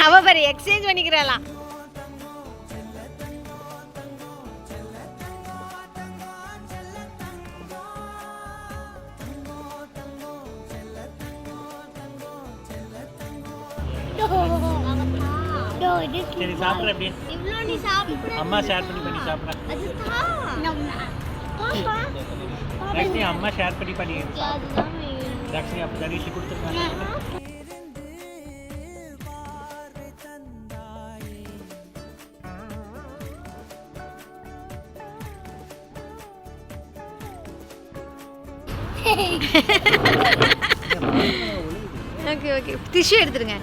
அவ பாரு எக்ஸ்சேஞ்ச் பண்ணிக்கிறாளாம். சரி சாப்பிட்ற எப்படி? அம்மா ஷேர் பண்ணி சாப்பிட்ற. லக்ஷ்மி அம்மா ஷேர் பண்ணி லக்ஷ்மி அப்போ தரிசி கொடுத்துருக்காங்க. ஓகே ஓகே டிஷ்யூ எடுத்துருங்க.